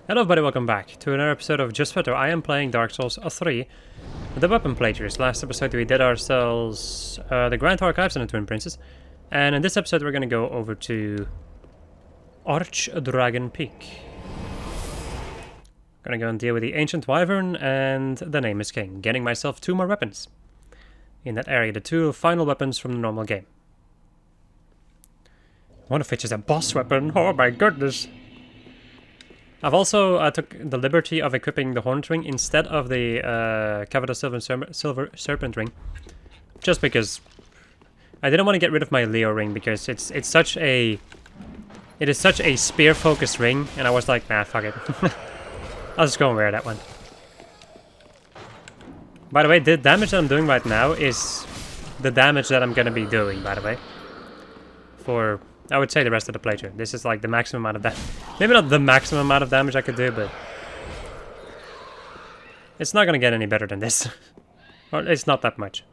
Hello everybody, welcome back to another episode of Just Better. I am playing Dark Souls 3, the weapon playthroughs. Last episode we did ourselves the Grand Archives and the Twin Princes. And in this episode we're going to go over to Archdragon Peak. Gonna go and deal with the Ancient Wyvern and the Name is King. Getting myself 2 more weapons in that area. The 2 final weapons from the normal game. One of which is a boss weapon. Oh my goodness. I've also took the liberty of equipping the Hornet Ring instead of the Covetous Silver Serpent Ring, just because I didn't want to get rid of my Leo Ring because it is such a spear focused ring, and I was like, nah, fuck it, I'll just go and wear that one. By the way, the damage that I'm doing right now is the damage that I'm gonna be doing. By the way, for I would say the rest of the playthrough. This is like the maximum amount of damage. Maybe not the maximum amount of damage I could do, but it's not gonna get any better than this. Or it's not that much.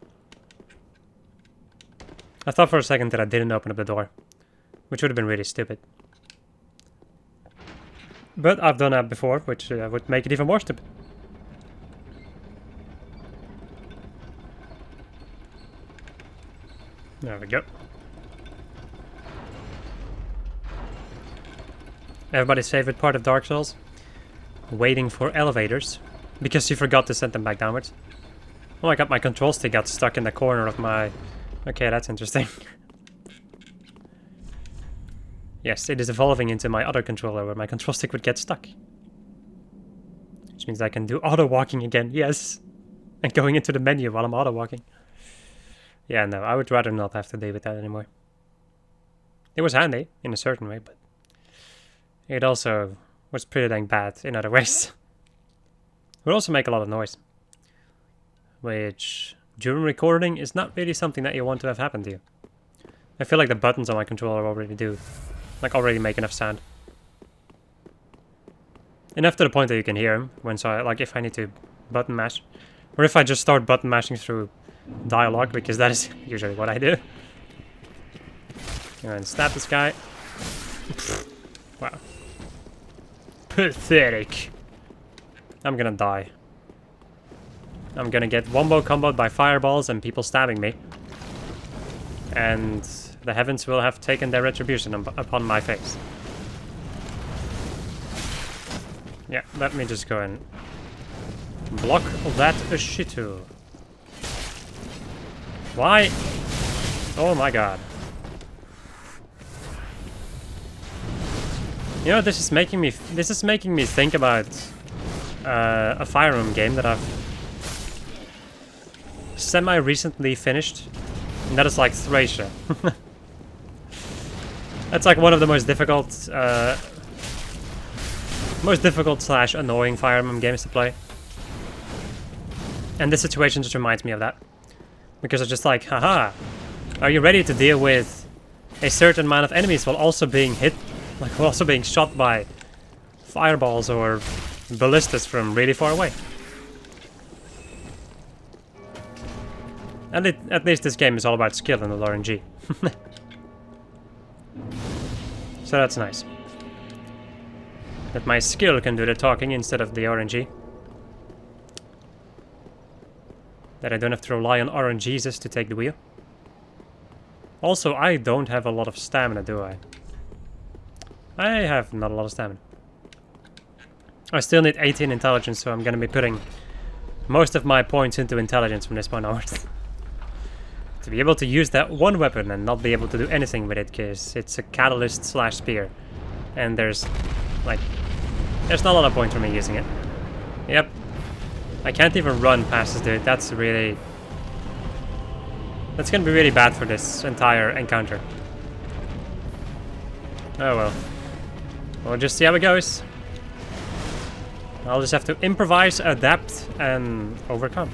I thought for a second that I didn't open up the door, which would have been really stupid. But I've done that before, which would make it even more stupid. There we go. Everybody's favorite part of Dark Souls? Waiting for elevators. Because you forgot to send them back downwards. Oh my god, my control stick got stuck in the corner of my... Okay, that's interesting. Yes, it is evolving into my other controller where my control stick would get stuck. Which means I can do auto-walking again, yes! And going into the menu while I'm auto-walking. Yeah, no, I would rather not have to deal with that anymore. It was handy, in a certain way, but... it also was pretty dang bad in other ways. It would also make a lot of noise. Which, during recording, is not really something that you want to have happen to you. I feel like the buttons on my controller already make enough sound. Enough to the point that you can hear them, like if I need to button mash. Or if I just start button mashing through dialogue, because that is usually what I do. And stab this guy. Wow. Pathetic. I'm gonna die. I'm gonna get wombo comboed by fireballs and people stabbing me. And the heavens will have taken their retribution upon my face. Yeah, let me just go and block that shitu. Why? Oh my god. You know, this is making me think about a Fire Emblem game that I've semi-recently finished, and that is like Thracia. That's like one of the most difficult / annoying Fire Emblem games to play. And this situation just reminds me of that. Because it's just like, haha, are you ready to deal with a certain amount of enemies while also being hit? Like, also being shot by fireballs or ballistas from really far away. At least this game is all about skill and not RNG. So that's nice. That my skill can do the talking instead of the RNG. That I don't have to rely on RNGs to take the wheel. Also, I don't have a lot of stamina, do I? I have not a lot of stamina. I still need 18 intelligence, so I'm gonna be putting most of my points into intelligence from this point onwards. To be able to use that one weapon and not be able to do anything with it, because it's a catalyst / spear. And there's not a lot of point for me using it. Yep. I can't even run past this dude. That's gonna be really bad for this entire encounter. Oh well. We'll just see how it goes. I'll just have to improvise, adapt, and overcome.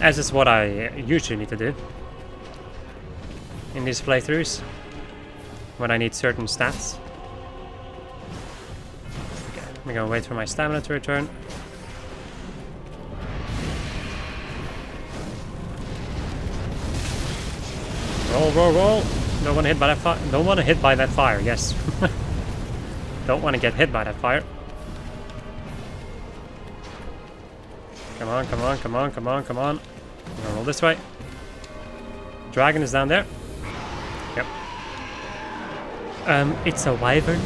As is what I usually need to do in these playthroughs, when I need certain stats. Okay, I'm gonna wait for my stamina to return. Roll. Don't want to hit by that fire. Don't want to hit by that fire. Yes. Don't want to get hit by that fire. Come on. I'm gonna roll this way. Dragon is down there. Yep. It's a wyvern.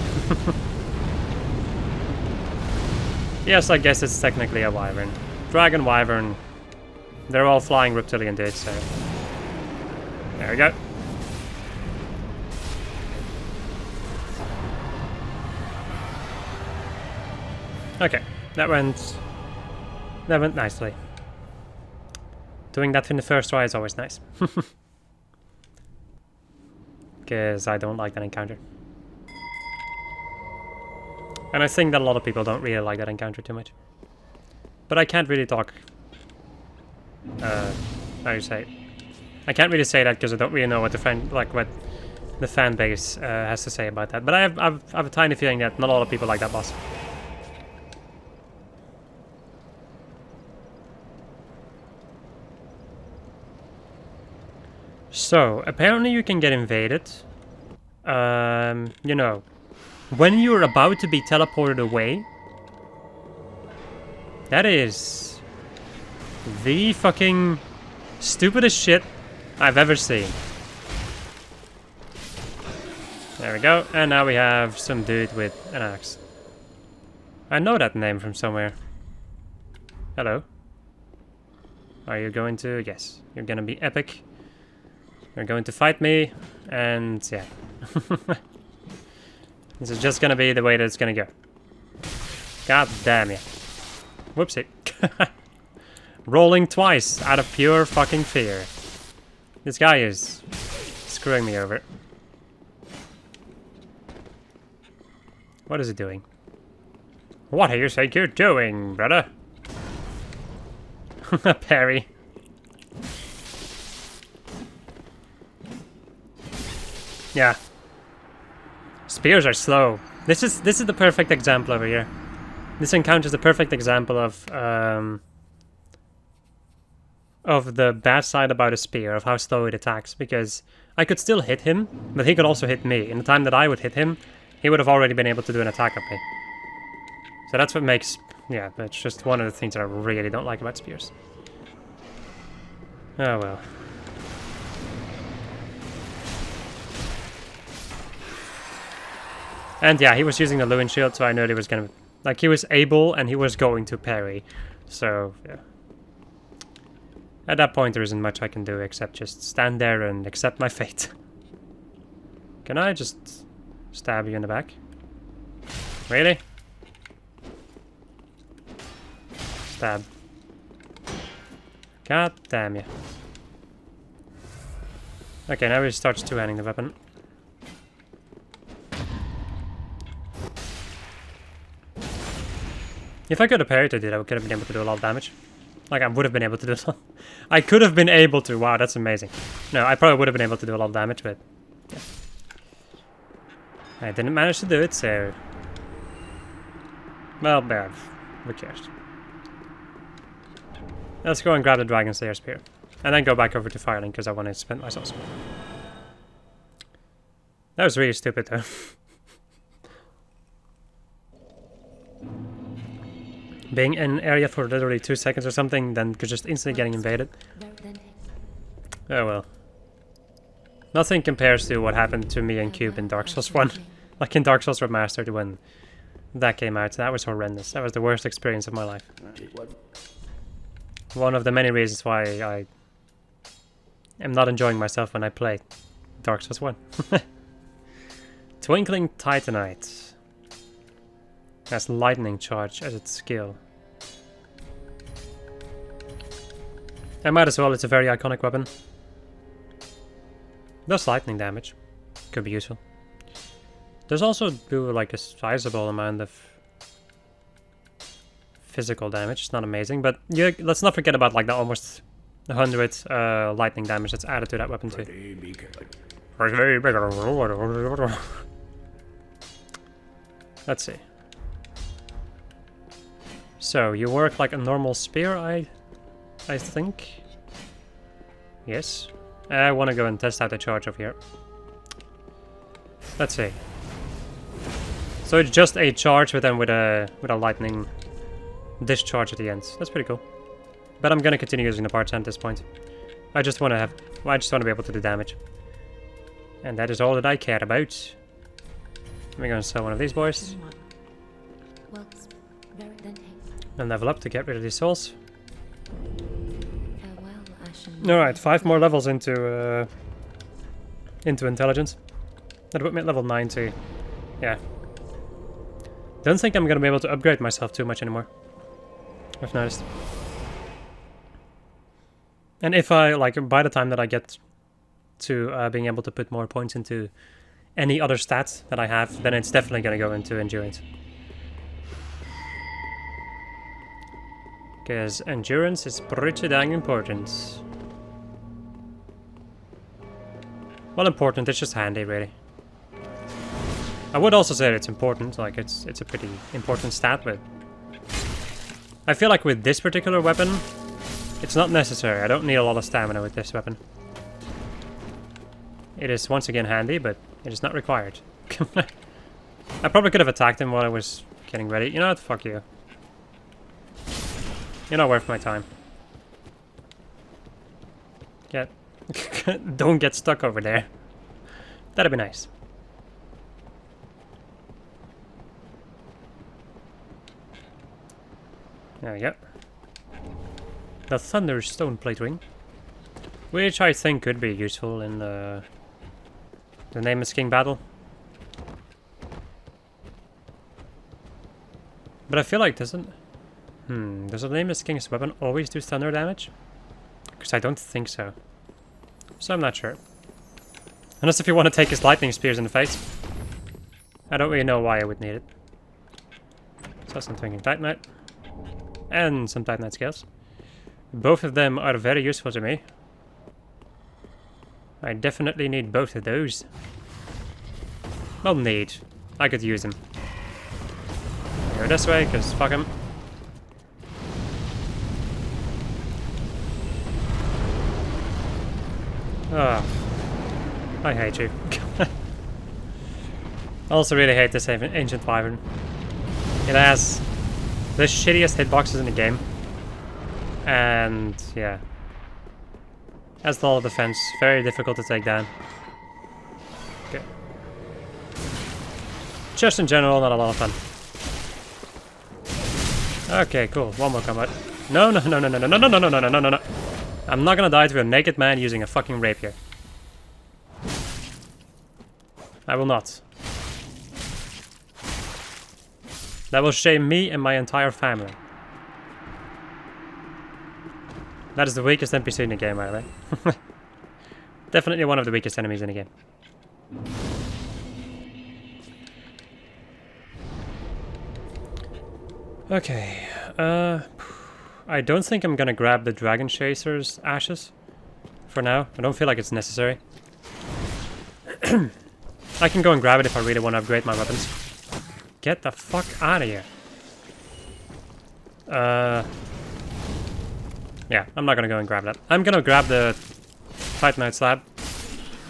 Yes, I guess it's technically a wyvern. Dragon, wyvern. They're all flying reptilian dudes, so... There we go. Okay, that went nicely. Doing that in the first try is always nice. Because I don't like that encounter. And I think that a lot of people don't really like that encounter too much. But I can't really talk... how do you say? I can't really say that because I don't really know what the fan base has to say about that. But I have a tiny feeling that not a lot of people like that boss. So, apparently you can get invaded. You know, when you're about to be teleported away. That is the fucking stupidest shit I've ever seen. There we go. And now we have some dude with an axe. I know that name from somewhere. Hello. Are you going to... Yes. You're gonna be epic. You're going to fight me. And yeah. This is just gonna be the way that it's gonna go. God damn it. Whoopsie. Rolling twice out of pure fucking fear. This guy is screwing me over. What is he doing? What do you think you're doing, brother? Parry. Yeah. Spears are slow. This is the perfect example over here. This encounter is the perfect example of the bad side about a spear, of how slow it attacks, because I could still hit him, but he could also hit me. In the time that I would hit him, he would have already been able to do an attack on me. So that's what makes... Yeah, that's just one of the things that I really don't like about spears. Oh well. And yeah, he was using the Lewin shield, so I knew he was gonna... Like, he was able and he was going to parry. So, yeah. At that point, there isn't much I can do except just stand there and accept my fate. Can I just stab you in the back? Really? Stab. God damn you. Okay, now he starts two-handing the weapon. If I could have parried it, I could have been able to do a lot of damage. Like, I would have been able to do so. I could have been able to. Wow, that's amazing. No, I probably would have been able to do a lot of damage, but... Yeah. I didn't manage to do it, so... Well, bad. Who cares? Let's go and grab the Dragon Slayer Spear. And then go back over to Firelink, because I want to spend my souls. That was really stupid, though. Being in an area for literally 2 seconds or something, then just instantly getting invaded. Oh well. Nothing compares to what happened to me and Cube in Dark Souls 1. Like in Dark Souls Remastered when that came out. That was horrendous. That was the worst experience of my life. One of the many reasons why I am not enjoying myself when I play Dark Souls 1. Twinkling Titanite. Has lightning charge as its skill. I might as well, it's a very iconic weapon. Does lightning damage. Could be useful. Does also do like a sizable amount of physical damage. It's not amazing, but yeah, let's not forget about like the almost 100 lightning damage that's added to that weapon too. Let's see. So, you work like a normal spear, I think. Yes. I want to go and test out the charge over here. Let's see. So it's just a charge with a lightning discharge at the end. That's pretty cool. But I'm gonna continue using the parts at this point. I just want to be able to do damage. And that is all that I care about. We're gonna sell one of these boys. And level up to get rid of these souls. Alright, 5 more levels into intelligence. That put me at level 90. Yeah. Don't think I'm gonna be able to upgrade myself too much anymore. I've noticed. And if I, like, by the time that I get to being able to put more points into any other stat that I have, then it's definitely gonna go into endurance. Because endurance is pretty dang important. Well, important, it's just handy, really. I would also say that it's important, like it's a pretty important stat, but I feel like with this particular weapon, it's not necessary. I don't need a lot of stamina with this weapon. It is once again handy, but it is not required. I probably could have attacked him while I was getting ready. You know what? Fuck you. You're not worth my time. Don't get stuck over there. That'd be nice. There we go. The Thunderstone Plate Ring, which I think could be useful in the Nameless King battle. But I feel like does the Nameless King's weapon always do thunder damage? Because I don't think so. So I'm not sure. Unless if you want to take his lightning spears in the face. I don't really know why I would need it. So some Twinkling Titanite. And some Titanite scales. Both of them are very useful to me. I definitely need both of those. Well, need. I could use them. Go this way, because fuck him. Oh, I hate you. I also really hate this Ancient Wyvern. It has the shittiest hitboxes in the game. And, yeah. Has the whole defense. Very difficult to take down. Okay. Just in general, not a lot of fun. Okay, cool. One more combat. No, no, no, no, no, no, no, no, no, no, no, no, no, no. I'm not gonna die to a naked man using a fucking rapier. I will not. That will shame me and my entire family. That is the weakest NPC in the game, by the way. Definitely one of the weakest enemies in the game. Okay. I don't think I'm gonna grab the Dragon Chaser's ashes for now. I don't feel like it's necessary. I can go and grab it if I really want to upgrade my weapons. Get the fuck out of here. Yeah, I'm not gonna go and grab that. I'm gonna grab the Titanite slab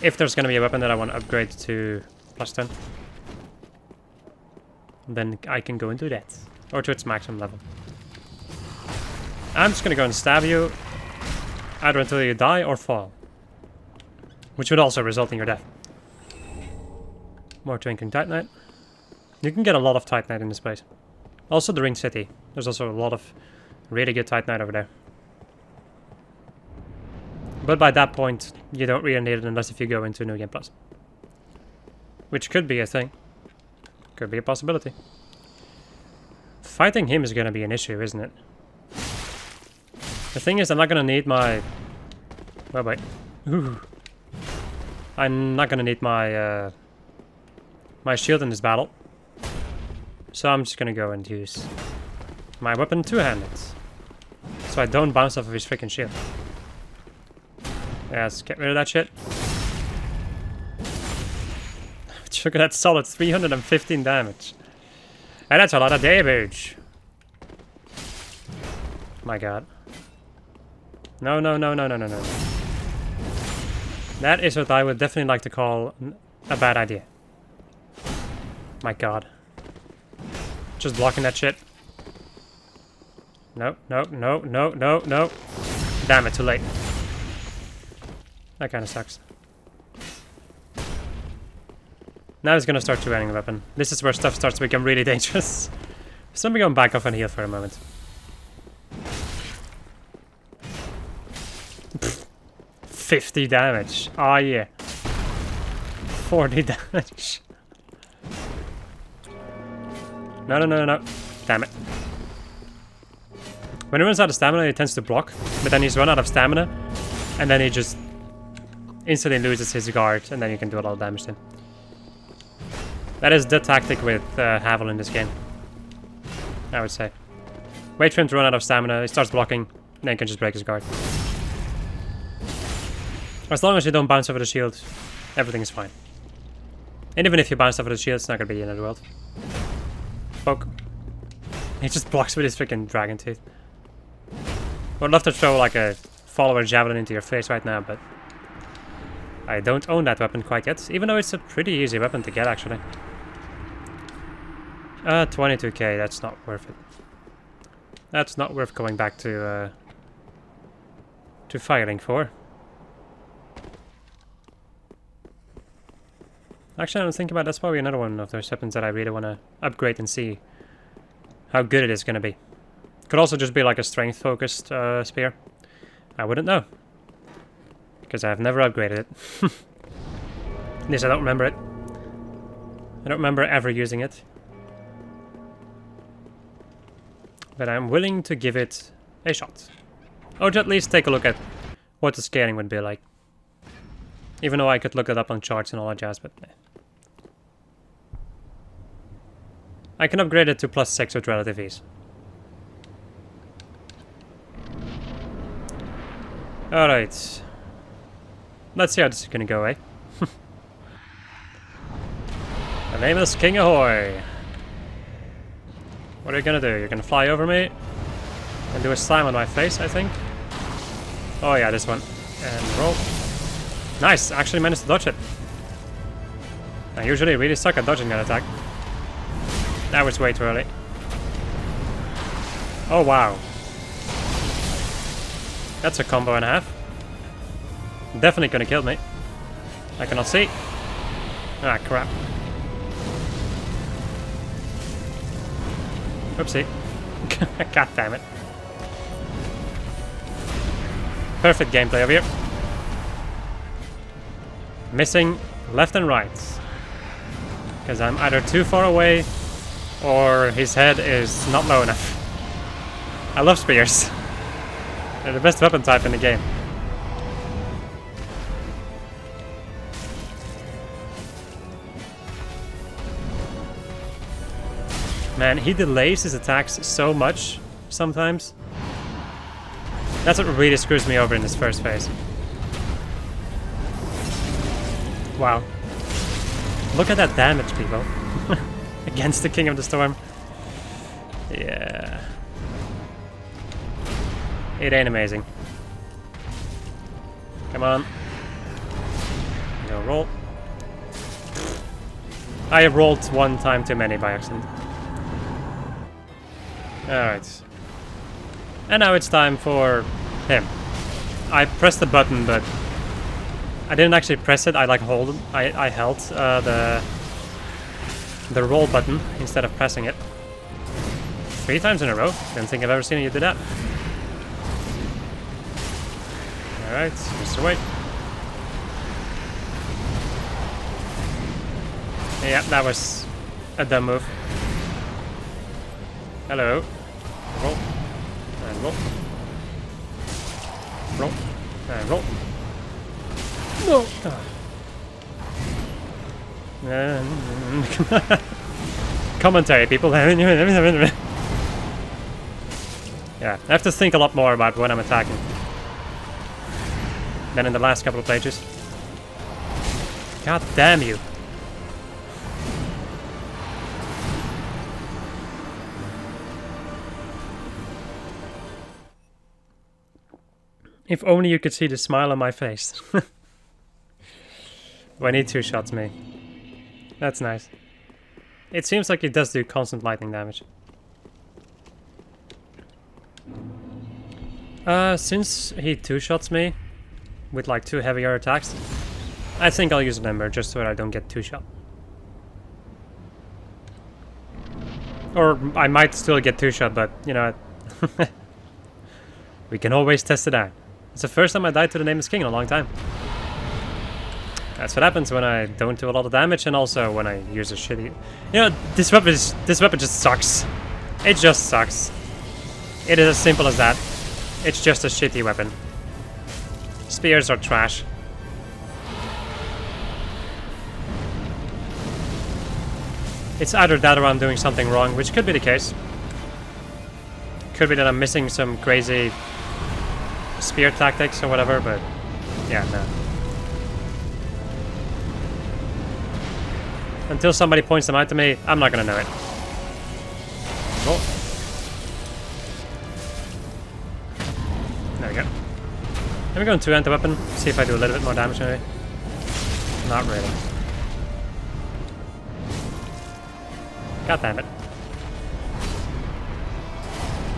if there's gonna be a weapon that I want to upgrade to +10. Then I can go and do that. Or to its maximum level. I'm just gonna go and stab you either until you die or fall. Which would also result in your death. More Twinkling Titanite. You can get a lot of Titanite in this place. Also the Ring City. There's also a lot of really good Titanite over there. But by that point, you don't really need it unless if you go into New Game Plus. Which could be a thing. Could be a possibility. Fighting him is going to be an issue, isn't it? The thing is, I'm not going to need my... Oh, wait. Ooh. I'm not going to need my... my shield in this battle. So I'm just going to go and use my weapon two-handed. So I don't bounce off of his freaking shield. Yes, get rid of that shit. Look at that solid 315 damage. And that's a lot of damage. My god. No, no, no, no, no, no, no. That is what I would definitely like to call a bad idea. My god. Just blocking that shit. No, no, no, no, no, no. Damn it, too late. That kind of sucks. Now he's gonna start training the weapon. This is where stuff starts to become really dangerous. So let me go back off and heal for a moment. 50 damage. Oh yeah. 40 damage. No, no, no, no. Damn it. When he runs out of stamina, he tends to block. But then he's run out of stamina. And then he just instantly loses his guard. And then you can do a lot of damage to him. That is the tactic with Havel in this game, I would say. Wait for him to run out of stamina, he starts blocking, then you can just break his guard. As long as you don't bounce over the shield, everything is fine. And even if you bounce over the shield, it's not gonna be the end of the world. Poke. He just blocks with his freaking dragon teeth. Would love to throw like a follower javelin into your face right now, but I don't own that weapon quite yet, even though it's a pretty easy weapon to get actually. 22k, that's not worth it. That's not worth going back to fighting for. Actually, I was thinking about that's probably another one of those weapons that I really want to upgrade and see how good it is going to be. Could also just be like a strength focused spear. I wouldn't know. Because I've never upgraded it. At least I don't remember it. I don't remember ever using it. But I'm willing to give it a shot. Or to at least take a look at what the scaling would be like. Even though I could look it up on charts and all that jazz, but eh. I can upgrade it to +6 with relative ease. Alright. Let's see how this is gonna go, eh? My name is King Ahoy. What are you gonna do? You're gonna fly over me and do a slam on my face, I think. Oh yeah, this one. And roll. Nice! Actually managed to dodge it. I usually really suck at dodging that attack. That was way too early. Oh wow. That's a combo and a half. Definitely gonna kill me. I cannot see. Ah, crap. Oopsie. God damn it. Perfect gameplay over here. Missing left and right. Because I'm either too far away or his head is not low enough. I love spears. They're the best weapon type in the game. Man, he delays his attacks so much sometimes. That's what really screws me over in this first phase. Wow. Look at that damage, people. Against the King of the Storm. Yeah. It ain't amazing. Come on. Go roll. I rolled one time too many by accident. Alright. And now it's time for him. I pressed the button, but I didn't actually press it. I like hold. I held the roll button instead of pressing it. 3 times in a row. Didn't think I've ever seen you do that. Alright, Mr. Wait. Yeah, that was a dumb move. Hello. Roll. And roll. Roll. And roll. No! Oh. Commentary, people. Yeah, I have to think a lot more about when I'm attacking than in the last couple of pages. God damn you. If only you could see the smile on my face. when he two-shots me. That's nice. It seems like he does do constant lightning damage. Since he two-shots me with like 2 heavier attacks, I think I'll use an Ember just so that I don't get two-shot. Or I might still get two-shot, but you know, we can always test it out. It's the first time I died to the Nameless King in a long time. That's what happens when I don't do a lot of damage, and also when I use a shitty... You know, this weapon just sucks. It just sucks. It is as simple as that. It's just a shitty weapon. Spears are trash. It's either that or I'm doing something wrong, which could be the case. Could be that I'm missing some crazy spear tactics or whatever, but yeah, no. Until somebody points them out to me, I'm not gonna know it. Oh. There we go. Let me go into two-hand weapon, see if I do a little bit more damage maybe. Not really. God damn it.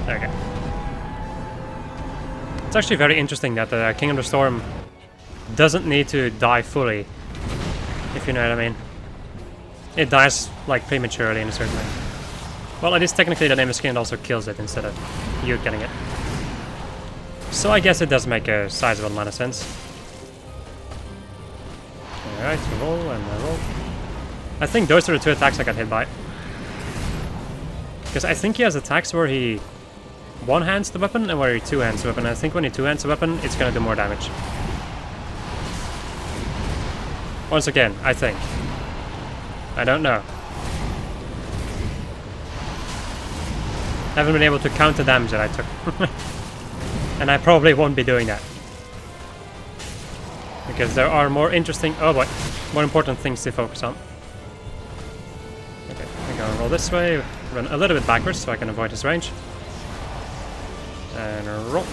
There we go. It's actually very interesting that the King of the Storm doesn't need to die fully, if you know what I mean. It dies, like, prematurely in a certain way. Well, it is technically the Nameless King also kills it instead of you getting it. So I guess it does make a sizable amount of sense. Alright, roll and roll. I think those are the 2 attacks I got hit by. Because I think he has attacks where he one-hands the weapon and where he two-hands the weapon. I think when he two-hands the weapon, it's gonna do more damage. Once again, I think. I don't know. Haven't been able to count the damage that I took. And I probably won't be doing that. Because there are more interesting... Oh boy. More important things to focus on. Okay, I'm gonna roll this way. Run a little bit backwards so I can avoid his range. And roll.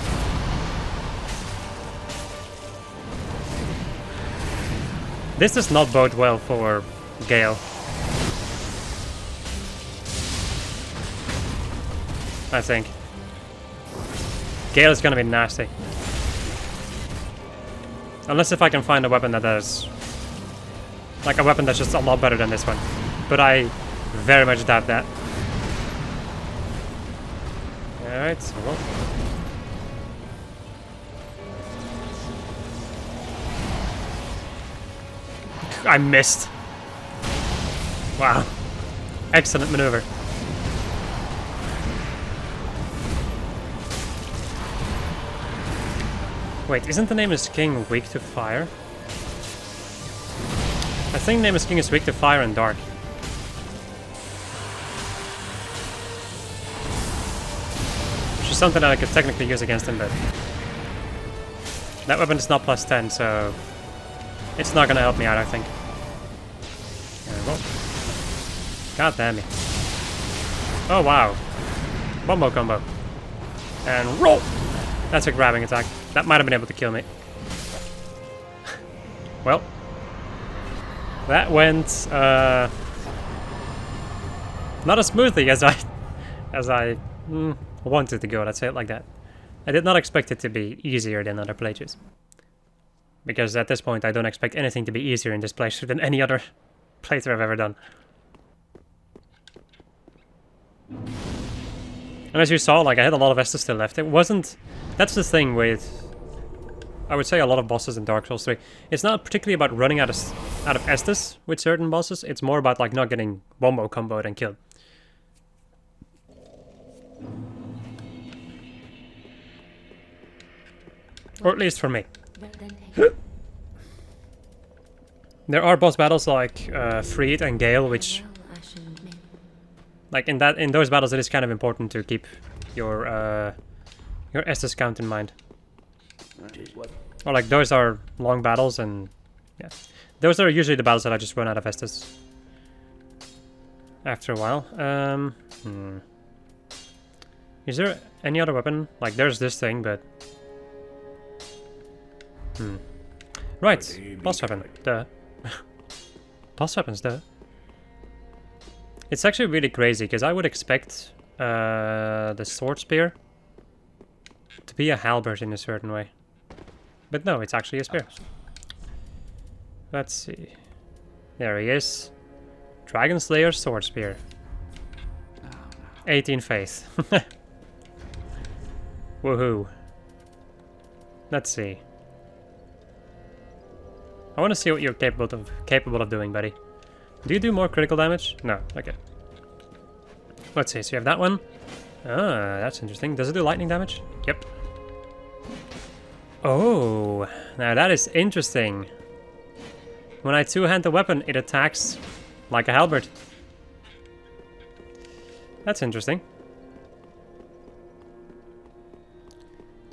This does not bode well for Gale. I think. Gale is gonna be nasty. Unless if I can find a weapon that does... Like a weapon that's just a lot better than this one. But I very much doubt that. Alright, so roll. I missed. Wow. Excellent maneuver. Wait, isn't the Nameless King weak to fire? I think Nameless King is weak to fire and dark. Which is something that I could technically use against him, but... That weapon is not plus 10, so... It's not gonna help me out, I think. Roll. God damn it. Oh, wow. Bombo combo. And roll! That's a grabbing attack. That might have been able to kill me. Well. That went, not as smoothly as I wanted to go, let's say it like that. I did not expect it to be easier than other playthroughs. Because at this point I don't expect anything to be easier in this playthrough than any other playthrough I've ever done. And as you saw, like, I had a lot of Estus still left. It wasn't... That's the thing with... I would say a lot of bosses in Dark Souls 3. It's not particularly about running out of Estus with certain bosses. It's more about, like, not getting wombo comboed and killed. Or at least for me. There are boss battles like Freed and Gale, which... Like, in those battles it is kind of important to keep your Estus count in mind. Or like, those are long battles, and yeah. Those are usually the battles that I just run out of Estus after a while. Is there any other weapon? Like, there's this thing, but... Right, boss weapon. Duh. Boss weapons, though. It's actually really crazy, because I would expect the sword spear to be a halberd in a certain way. But no, it's actually a spear. Let's see. There he is. Dragon Slayer sword spear. 18 faith. Woohoo. Let's see. I want to see what you're capable of doing, buddy. Do you do more critical damage? No. Okay. Let's see. So you have that one. Ah, that's interesting. Does it do lightning damage? Yep. Oh, now that is interesting. When I two-hand the weapon, it attacks like a halberd. That's interesting.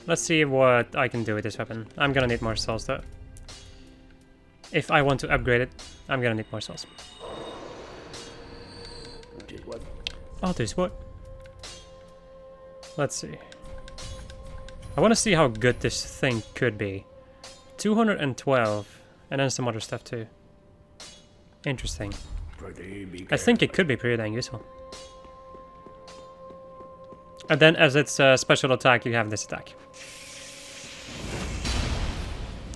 Let's see what I can do with this weapon. I'm gonna need more souls though. If I want to upgrade it, I'm gonna need more souls. Oh, there's what? Let's see. I want to see how good this thing could be. 212, and then some other stuff too. Interesting. I think it could be pretty dang useful. And then as its special attack, you have this attack.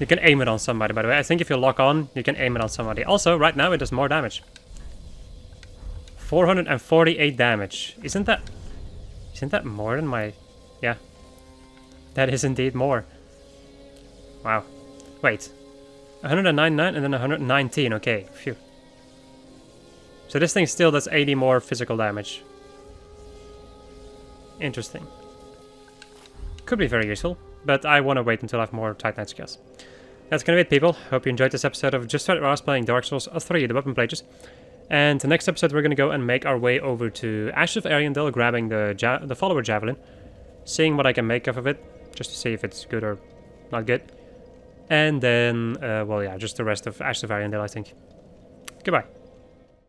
You can aim it on somebody, by the way. I think if you lock on, you can aim it on somebody. Also, right now it does more damage. 448 damage. Isn't that more than my... Yeah. That is indeed more. Wow. Wait. 199 and then 119. Okay, phew. So this thing still does 80 more physical damage. Interesting. Could be very useful, but I want to wait until I have more Titanite skills. That's gonna be it, people. Hope you enjoyed this episode of Just Right, where I was playing Dark Souls 3, the weapon pages. And the next episode we're gonna go and make our way over to Ashes of Ariandel, grabbing the follower javelin, seeing what I can make of it, just to see if it's good or not good. And then, well, yeah, just the rest of Ashes of Ariandel, I think. Goodbye.